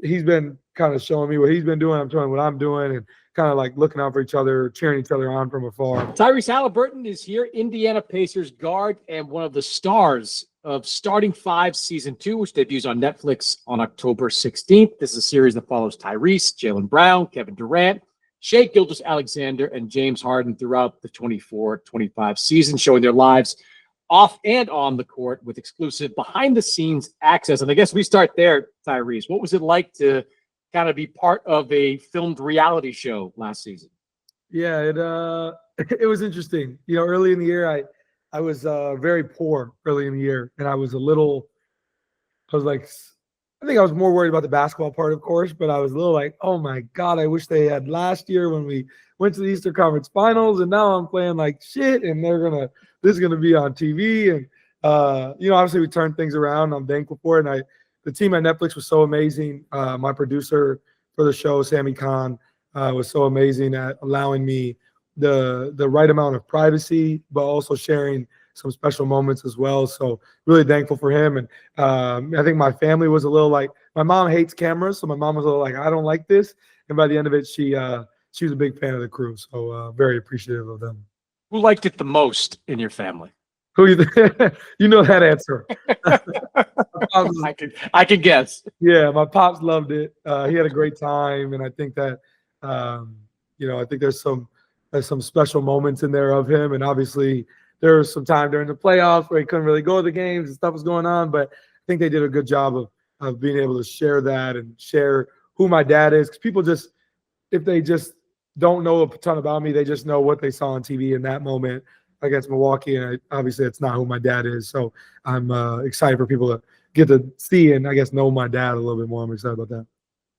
he's been kind of showing me what he's been doing. I'm showing what I'm doing, and kind of like looking out for each other, cheering each other on from afar. Tyrese Haliburton is here, Indiana Pacers guard and one of the stars of Starting Five Season 2, which debuts on Netflix on October 16th. This is a series that follows Tyrese, Jaylen Brown, Kevin Durant, Shai Gilgeous-Alexander, and James Harden throughout the 24-25 season, showing their lives off and on the court with exclusive behind-the-scenes access. And I guess we start there, Tyrese. What was it like to kind of be part of a filmed reality show last season? Yeah, it was interesting. You know, early in the year, I was very poor early in the year, and I was like, I think I was more worried about the basketball part, of course, but I was a little like, oh my God, I wish they had last year when we went to the Eastern Conference Finals, and now I'm playing like shit, and this is gonna be on TV, and you know, obviously we turned things around. I'm thankful for it, and the team at Netflix was so amazing. My producer for the show, Sammy Khan, was so amazing at allowing me the right amount of privacy, but also sharing some special moments as well. So really thankful for him. And I think my family was a little like, my mom hates cameras, so my mom was a little like, I don't like this. And by the end of it, she was a big fan of the crew. So very appreciative of them. Who liked it the most in your family? Who you know that answer. I can guess. Yeah, my pops loved it. He had a great time, and I think that you know, I think there's some special moments in there of him, and obviously there was some time during the playoffs where he couldn't really go to the games and stuff was going on, but I think they did a good job of being able to share that and share who my dad is. Because people just, if they just don't know a ton about me, they just know what they saw on TV in that moment against Milwaukee, and obviously it's not who my dad is. So I'm excited for people to get to see and I guess know my dad a little bit more. I'm excited about that.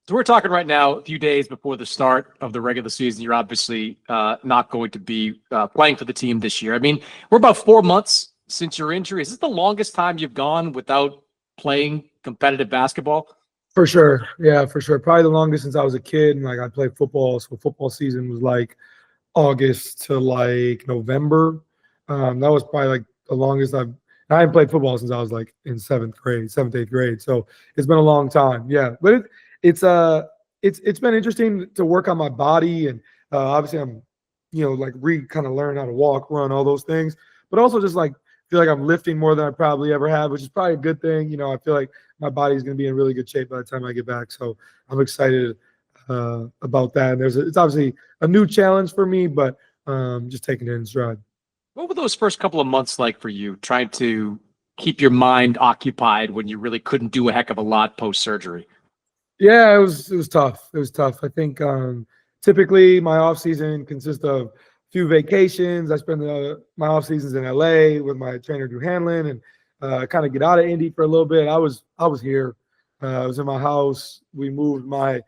So we're talking right now, a few days before the start of the regular season. You're obviously not going to be playing for the team this year. I mean, we're about 4 months since your injury. Is this the longest time you've gone without playing competitive basketball? For sure. Yeah, for sure. Probably the longest since I was a kid. And like I played football. So football season was like August to like November. That was probably like the longest I haven't played football since I was like in 8th grade. So it's been a long time. Yeah. But it's been interesting to work on my body, and obviously I'm, you know, like kind of learn how to walk, run, all those things, but also just like feel like I'm lifting more than I probably ever have, which is probably a good thing. You know, I feel like my body's going to be in really good shape by the time I get back. So I'm excited about that. And it's obviously a new challenge for me, but just taking it in stride. What were those first couple of months like for you, trying to keep your mind occupied when you really couldn't do a heck of a lot post-surgery? Yeah, it was tough. It was tough. I think typically my off season consists of a few vacations. I spend my off seasons in LA with my trainer Drew Hanlon, and kind of get out of Indy for a little bit. I was here. I was in my house. We moved my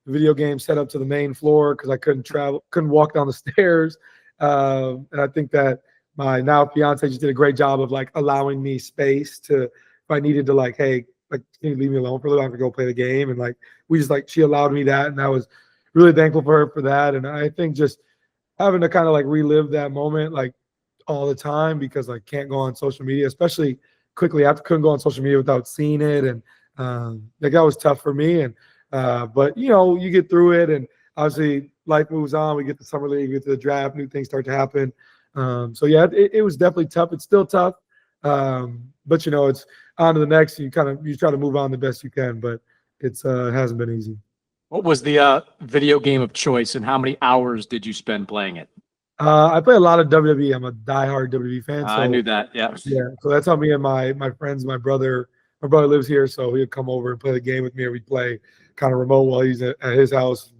video game setup to the main floor because I couldn't walk down the stairs. And I think that my now fiance just did a great job of like allowing me space to, if I needed to, like, hey, like, can you leave me alone for a little? I have to go play the game. And like, she allowed me that. And I was really thankful for her for that. And I think just having to kind of like relive that moment, like all the time, because I can't go on social media, especially quickly. I couldn't go on social media without seeing it. And like, that was tough for me. And, but you know, you get through it, and obviously life moves on. We get to summer league, we get to the draft, new things start to happen. So yeah, it was definitely tough. It's still tough. But you know, it's on to the next. You try to move on the best you can, but it hasn't been easy. What was the video game of choice, and how many hours did you spend playing it? I play a lot of WWE. I'm a diehard WWE fan. So, I knew that. Yeah. Yeah. So that's how me and my friends, my brother lives here, so he'd come over and play the game with me, or we'd play kind of remote while he's at his house.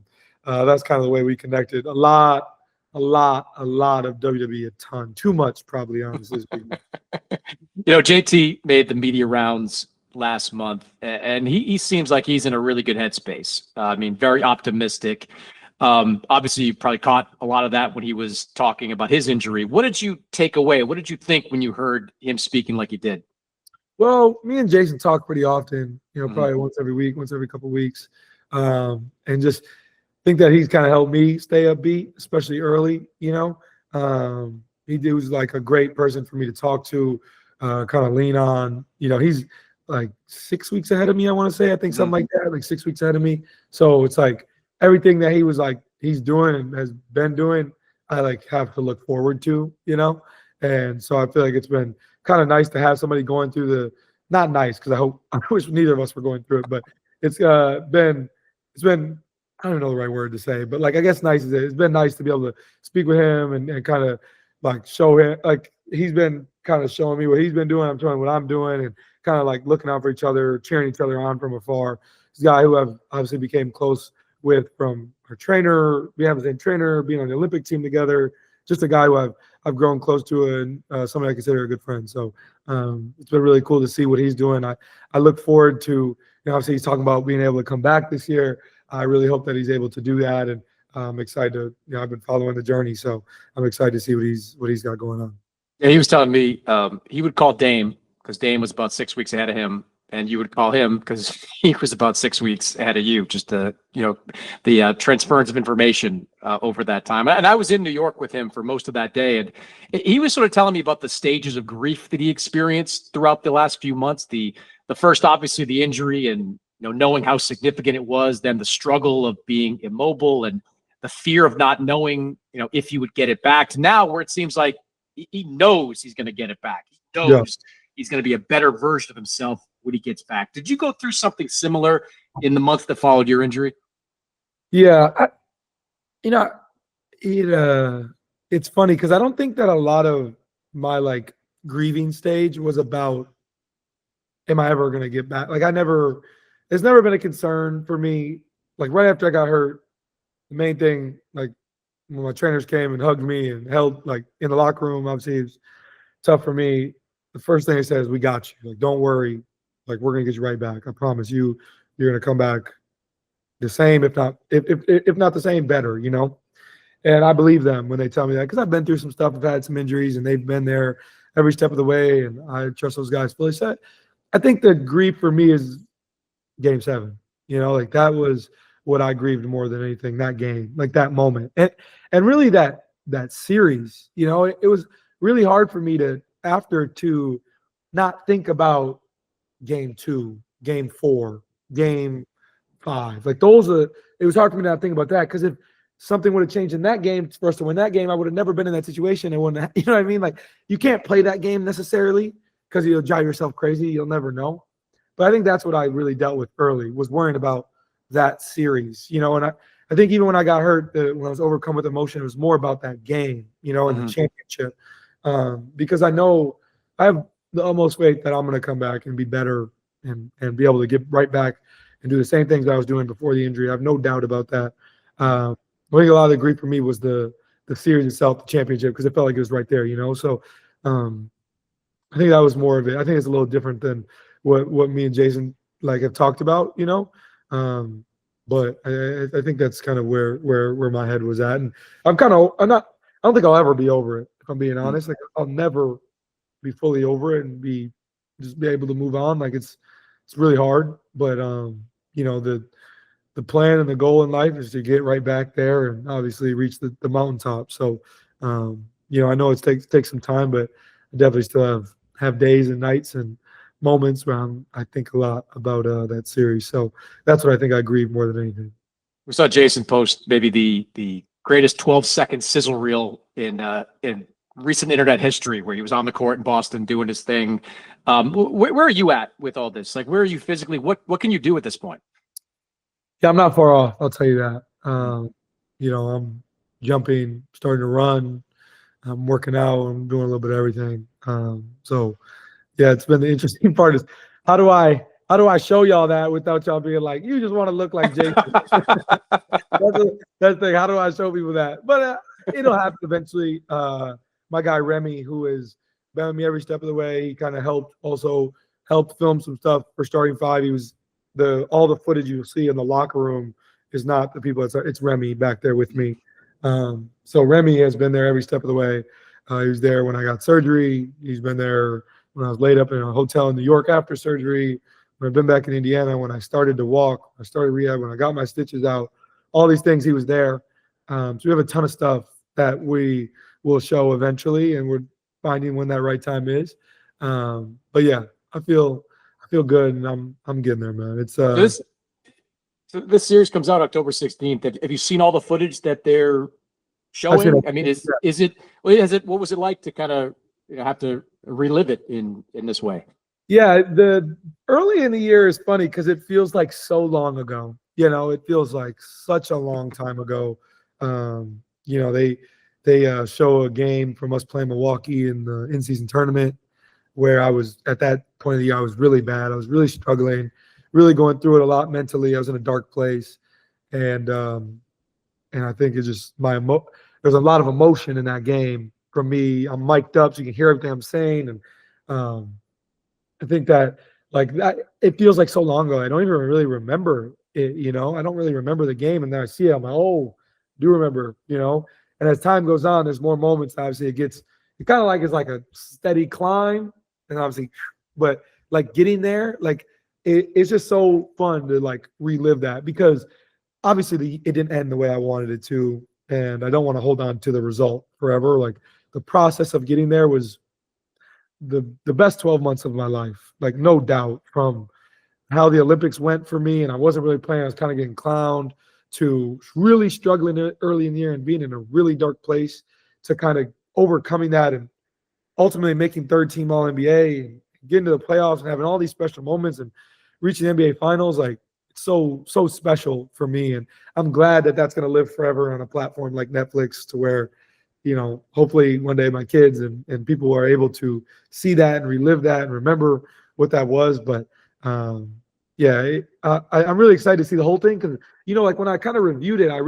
That's kind of the way we connected. A lot of WWE, a ton, too much probably, honestly. You know, JT made the media rounds last month, and he seems like he's in a really good headspace. I mean, very optimistic. Obviously, you probably caught a lot of that when he was talking about his injury. What did you take away? What did you think when you heard him speaking like he did? Well, me and Jayson talk pretty often, you know, probably once every week, once every couple of weeks. And just think that he's kind of helped me stay upbeat, especially early, you know. He was like a great person for me to talk to, kind of lean on. You know, he's like 6 weeks ahead of me, I want to say. I think something Mhm. like that, like 6 weeks ahead of me. So it's like everything that he was like he's doing and has been doing, I like have to look forward to, And so I feel like it's been kind of nice to have somebody going through the not nice because I wish neither of us were going through it, but it's been I don't know the right word to say, but like I guess nice is it's been nice to be able to speak with him and kind of like show him like he's been kind of showing me what he's been doing. I'm showing what I'm doing and kind of like looking out for each other, cheering each other on from afar. This guy who I've obviously became close with from our trainer. We have the same trainer, being on the Olympic team together. Just a guy who I've grown close to and somebody I consider a good friend. So it's been really cool to see what he's doing. I look forward to obviously he's talking about being able to come back this year. I really hope that he's able to do that, and I'm excited to I've been following the journey, so I'm excited to see what he's got going on. Yeah, he was telling me he would call Dame because Dame was about 6 weeks ahead of him, and you would call him because he was about 6 weeks ahead of you. Just the transference of information over that time. And I was in New York with him for most of that day, and he was sort of telling me about the stages of grief that he experienced throughout the last few months. The first, obviously, the injury, and knowing how significant it was. Then the struggle of being immobile, and the fear of not knowing if he would get it back. To now, where it seems like he knows he's going to get it back. He Yeah, knows he's going to be a better version of himself when he gets back. Did you go through something similar in the months that followed your injury? yeah. You know, it's funny because I don't think that a lot of my like grieving stage was about am I ever gonna get back? Like it's never been a concern for me. Like right after I got hurt, the main thing, like when my trainers came and hugged me and held like in the locker room, obviously it was tough for me. The first thing they said is, "We got you. Like, don't worry. Like, we're gonna get you right back. I promise you, you're gonna come back the same, if not the same, better." And I believe them when they tell me that because I've been through some stuff. I've had some injuries, and they've been there every step of the way, and I trust those guys fully. So I think the grief for me is Game 7. Like that was what I grieved more than anything. That game, like that moment, and really that series. It was really hard for me to not think about Game 2, Game 4, Game 5. Like those are. It was hard for me to not think about that because if something would have changed in that game for us to win that game, I would have never been in that situation. And wouldn't, you know what I mean? Like you can't play that game necessarily because you'll drive yourself crazy. You'll never know. But I think that's what I really dealt with early was worrying about that series. And I think even when I got hurt, when I was overcome with emotion, it was more about that game, and the championship. Because I know I have the utmost faith that I'm going to come back and be better and be able to get right back and do the same things I was doing before the injury. I have no doubt about that. I think a lot of the grief for me was the series itself, the championship, because it felt like it was right there. So I think that was more of it. I think it's a little different than what me and Jayson like have talked about. But I think that's kind of where my head was at, and I'm not. I don't think I'll ever be over it. If I'm being honest, like I'll never be fully over it and just be able to move on. Like it's really hard, but the plan and the goal in life is to get right back there and obviously reach the mountaintop. So, I know it takes some time, but I definitely still have days and nights and moments where I think a lot about that series. So that's what I think I grieve more than anything. We saw Jayson post maybe the greatest 12-second sizzle reel in recent internet history, where he was on the court in Boston doing his thing. Where are you at with all this? Like, where are you physically? What can you do at this point? Yeah, I'm not far off. I'll tell you that. I'm jumping, starting to run. I'm working out. I'm doing a little bit of everything. So, yeah, it's been the interesting part is how do I show y'all that without y'all being like, you just want to look like Jayson. That's the thing. How do I show people that? But it'll happen eventually. My guy Remy, who has been with me every step of the way, he kind of helped film some stuff for Starting Five. He was all the footage you'll see in the locker room is not the people. It's Remy back there with me. So Remy has been there every step of the way. He was there when I got surgery. He's been there when I was laid up in a hotel in New York after surgery. When I've been back in Indiana, when I started to walk, I started rehab, when I got my stitches out, all these things, he was there. So we have a ton of stuff that we will show eventually, and we're finding when that right time is. But yeah, I feel feel good, and I'm getting there, man. It's So this series comes out October 16th. Have you seen all the footage that they're I've seen showing? it. I mean, is it what was it like to kind of have to relive it in this way? Yeah, the early in the year is funny because it feels like so long ago. You know, it feels like such a long time ago. You know, they show a game from us playing Milwaukee in the in-season tournament where I was at that point of the year, I was really bad. I was really struggling, really going through it a lot mentally. I was in a dark place, and I think it's just there's a lot of emotion in that game from me. I'm mic'd up so you can hear everything I'm saying, and I think that like that it feels like so long ago. I don't even really remember it. You know, I don't really remember the game, and then I see it. I'm like, oh, I do remember. You know, and as time goes on, there's more moments. Obviously, it kind of like it's like a steady climb, and obviously, but like getting there, like it's just so fun to like relive that because obviously it didn't end the way I wanted it to, and I don't want to hold on to the result forever. Like the process of getting there was the best 12 months of my life, like no doubt, from how the Olympics went for me, and I wasn't really playing. I was kind of getting clowned to really struggling early in the year and being in a really dark place to kind of overcoming that and ultimately making third team All NBA and getting to the playoffs and having all these special moments and reaching the NBA Finals. Like it's so special for me, and I'm glad that that's going to live forever on a platform like Netflix, to where, you know, hopefully one day my kids and people are able to see that and relive that and remember what that was. But yeah, I'm really excited to see the whole thing because, you know, like when I kind of reviewed it, I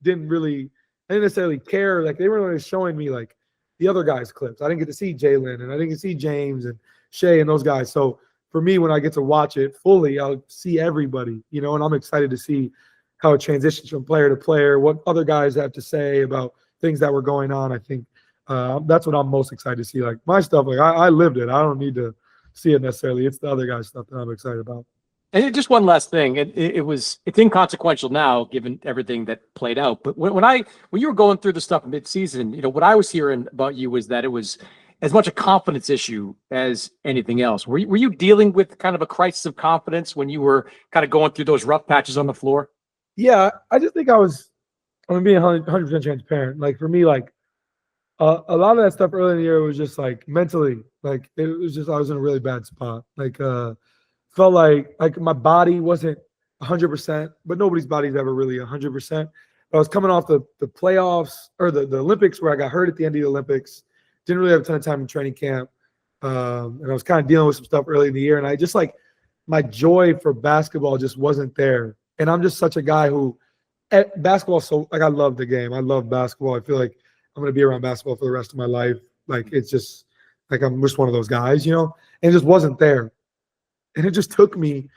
didn't necessarily care. Like they were really showing me like the other guys' clips. I didn't get to see Jalen, and I didn't get to see James and Shea and those guys. So for me, when I get to watch it fully, I'll see everybody, you know, and I'm excited to see how it transitions from player to player, what other guys have to say about things that were going on. I think that's what I'm most excited to see. Like my stuff, like I lived it. I don't need to see it necessarily. It's the other guys' stuff that I'm excited about. And just one last thing, it's inconsequential now given everything that played out. But when you were going through the stuff mid-season, you know, what I was hearing about you was that it was as much a confidence issue as anything else. Were you dealing with kind of a crisis of confidence when you were kind of going through those rough patches on the floor? Yeah, I just think I'm being 100% transparent. Like for me, like a lot of that stuff early in the year was just like mentally, like it was just I was in a really bad spot. Like felt like my body wasn't 100%, but nobody's body's ever really 100%. But I was coming off the playoffs or the Olympics where I got hurt at the end of the Olympics. Didn't really have a ton of time in training camp, and I was kind of dealing with some stuff early in the year. And I just like my joy for basketball just wasn't there. And I'm just such a guy who at basketball, so like I love the game. I love basketball. I feel like I'm gonna be around basketball for the rest of my life. Like it's just like I'm just one of those guys, you know. And it just wasn't there. And it just took me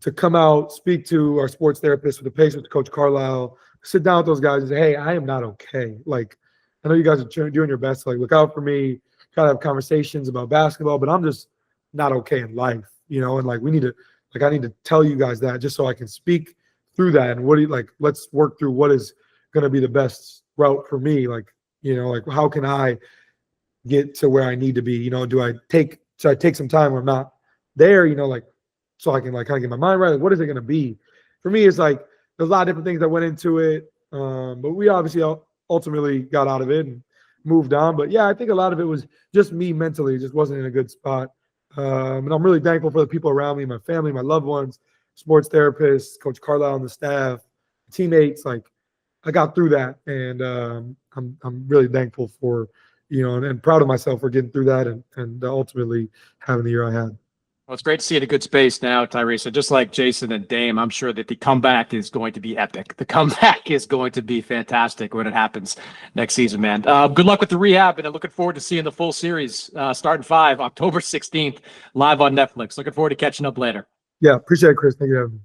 to come out, speak to our sports therapist with the Pacers, Coach Carlisle, sit down with those guys and say, hey, I am not okay. Like, I know you guys are doing your best to like look out for me, try to have conversations about basketball, but I'm just not okay in life, you know. And like I need to tell you guys that just so I can speak through that. And let's work through what is going to be the best route for me. Like, you know, like how can I get to where I need to be? You know, should I take some time where I'm not there, you know, like so I can like kind of get my mind right. Like, what is it going to be? For me, it's like there's a lot of different things that went into it. But we obviously ultimately got out of it and moved on. But yeah, I think a lot of it was just me mentally, just wasn't in a good spot. And I'm really thankful for the people around me, my family, my loved ones, sports therapists, Coach Carlisle and the staff, teammates. Like I got through that, and I'm really thankful for, you know, and proud of myself for getting through that and ultimately having the year I had. Well, it's great to see you in a good space now, Tyrese. So just like Jayson and Dame, I'm sure that the comeback is going to be epic. The comeback is going to be fantastic when it happens next season, man. Good luck with the rehab, and I'm looking forward to seeing the full series starting 5, October 16th, live on Netflix. Looking forward to catching up later. Yeah, appreciate it, Chris. Thank you for having me.